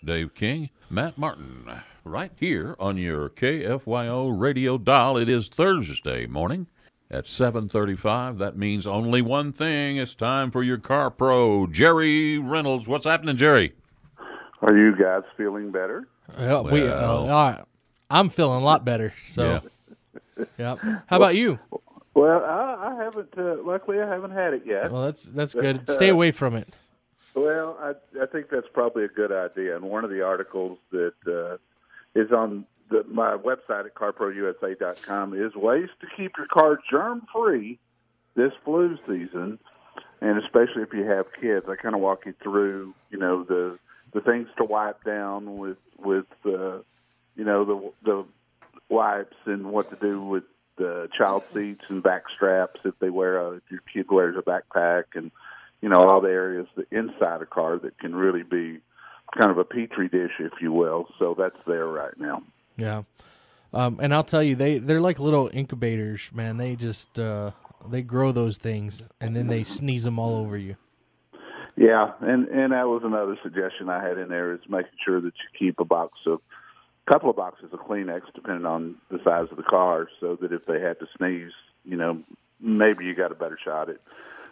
Dave King, Matt Martin, right here on your KFYO radio dial. It is Thursday morning at 7:35. That means only one thing. It's time for your Car Pro Jerry Reynolds. What's happening, Jerry? Are you guys feeling better? I'm feeling a lot better. So, yeah. How about you? Well, I haven't. Luckily, I haven't had it yet. Well, that's good. Stay away from it. Well, I think that's probably a good idea. And one of the articles that is on my website at carprousa.com is ways to keep your car germ-free this flu season, and especially if you have kids. I kind of walk you through, the things to wipe down with the wipes, and what to do with the child seats and back straps if your kid wears a backpack, and all the areas inside a car that can really be kind of a petri dish, if you will. So that's there right now. Yeah. And I'll tell you, they're like little incubators, man. They just they grow those things, and then they sneeze them all over you. Yeah, and that was another suggestion I had in there, is making sure that you keep a couple of boxes of Kleenex, depending on the size of the car, so that if they had to sneeze, maybe you got a better shot at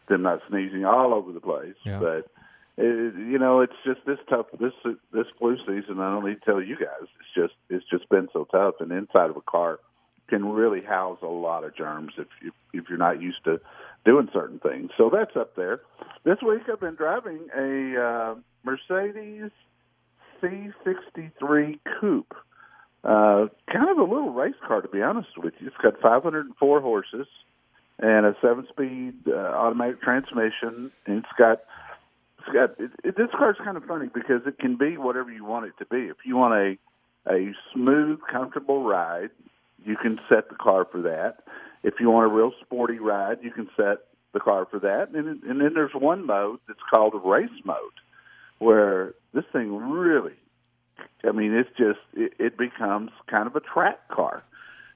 them not sneezing all over the place. Yeah. But it's just this tough. This flu season, I don't need to tell you guys. It's just been so tough, and inside of a car can really house a lot of germs if you're not used to doing certain things. So that's up there. This week I've been driving a Mercedes C63 Coupe. Kind of a little race car, to be honest with you. It's got 504 horses and a 7-speed automatic transmission. And this car's kind of funny because it can be whatever you want it to be. If you want a smooth, comfortable ride, you can set the car for that. If you want a real sporty ride, you can set the car for that. And then there's one mode that's called a race mode, where this thing really, it becomes kind of a track car.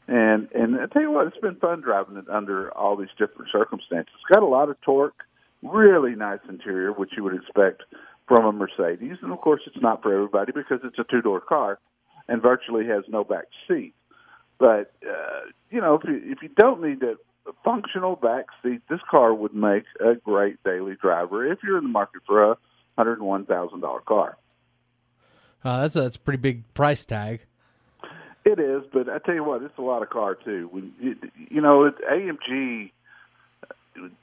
And I tell you what, it's been fun driving it under all these different circumstances. It's got a lot of torque, really nice interior, which you would expect from a Mercedes. And, of course, it's not for everybody because it's a two-door car and virtually has no back seat. But, if you don't need a functional back seat, this car would make a great daily driver if you're in the market for a $101,000 car. That's a pretty big price tag. It is, but I tell you what, it's a lot of car too. It's AMG.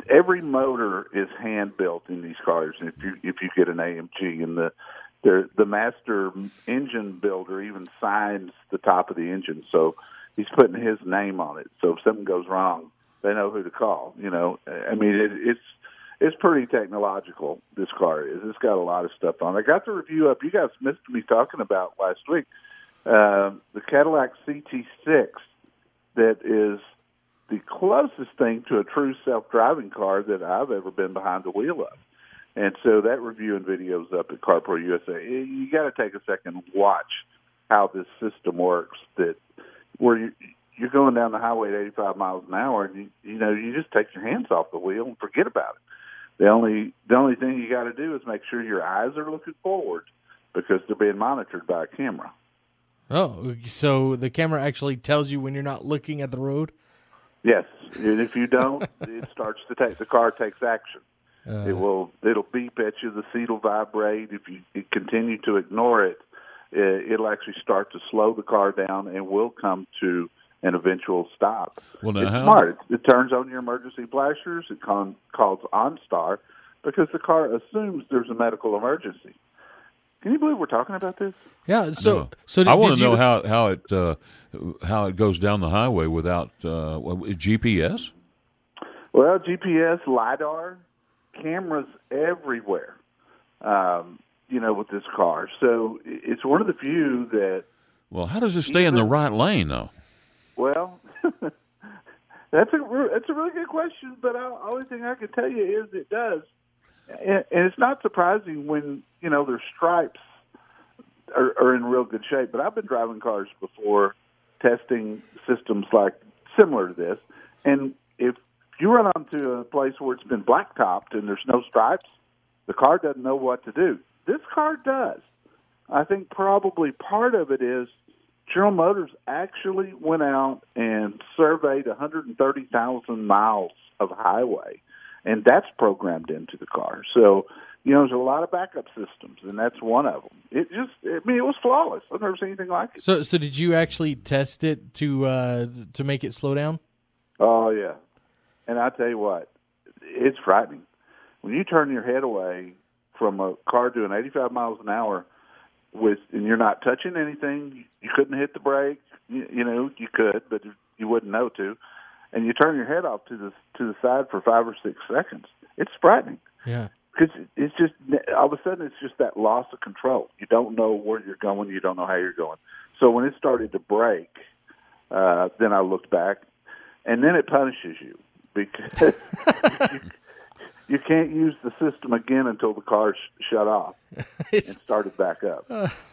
Every motor is hand built in these cars. If you get an AMG, and the master engine builder even signs the top of the engine, so he's putting his name on it. So if something goes wrong, they know who to call. It's pretty technological, this car is. It's got a lot of stuff on it. I got the review up. You guys missed me talking about last week. The Cadillac CT6, that is the closest thing to a true self-driving car that I've ever been behind the wheel of. And so that review and video is up at Car Pro USA. You got to take a second and watch how this system works, where you're going down the highway at 85 miles an hour, and you just take your hands off the wheel and forget about it. The only thing you got to do is make sure your eyes are looking forward, because they're being monitored by a camera. Oh, so the camera actually tells you when you're not looking at the road? Yes, and if you don't, the car takes action. It'll beep at you. The seat will vibrate. If you continue to ignore it, it'll actually start to slow the car down and will come to an eventual stop. Well, it's smart. It turns on your emergency flashers. It calls OnStar because the car assumes there's a medical emergency. Can you believe we're talking about this? Yeah. So I want to know how it goes down the highway without GPS. Well, GPS, LiDAR, cameras everywhere. With this car, so it's one of the few that. Well, how does it stay in the right lane, though? Well, that's a really good question, but the only thing I can tell you is it does. And it's not surprising when, their stripes are in real good shape. But I've been driving cars before, testing systems similar to this. And if you run onto a place where it's been blacktopped and there's no stripes, the car doesn't know what to do. This car does. I think probably part of it is General Motors actually went out and surveyed 130,000 miles of highway, and that's programmed into the car. So, there's a lot of backup systems, and that's one of them. It was flawless. I've never seen anything like it. So did you actually test it to make it slow down? Oh, yeah. And I tell you what, it's frightening. When you turn your head away from a car doing 85 miles an hour and you're not touching anything, you couldn't hit the brake. You could, but you wouldn't know to. And you turn your head off to the side for 5 or 6 seconds. It's frightening. Yeah. Because it's just, all of a sudden, it's just that loss of control. You don't know where you're going. You don't know how you're going. So when it started to brake, then I looked back, and then it punishes you because you can't use the system again until the car shut off and started back up.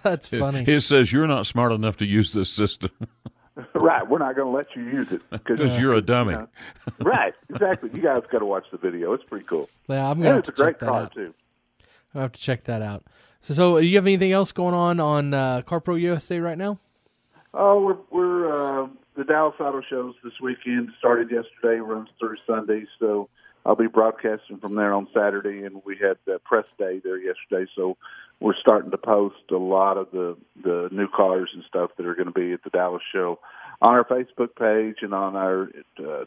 That's funny. It says you're not smart enough to use this system. Right, we're not going to let you use it because you're a dummy. Right, exactly. You guys got to watch the video. It's pretty cool. Yeah, I'm gonna have to check that out. It's a great car too. I'll have to check that out. So, do you have anything else going on Car Pro USA right now? Oh, we're the Dallas Auto Shows this weekend started yesterday, runs through Sunday. So I'll be broadcasting from there on Saturday, and we had the press day there yesterday. So we're starting to post a lot of the new cars and stuff that are going to be at the Dallas show on our Facebook page and on our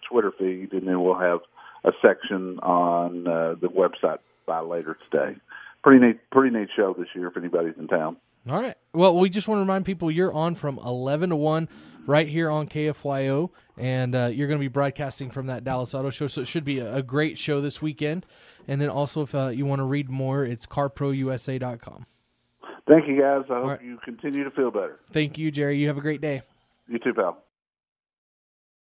Twitter feed, and then we'll have a section on the website by later today. Pretty neat show this year if anybody's in town. All right. Well, we just want to remind people you're on from 11 to 1 right here on KFYO, and you're going to be broadcasting from that Dallas Auto Show, so it should be a great show this weekend. And then also, if you want to read more, it's carprousa.com. Thank you, guys. I hope you continue to feel better. Thank you, Jerry. You have a great day. You too, pal.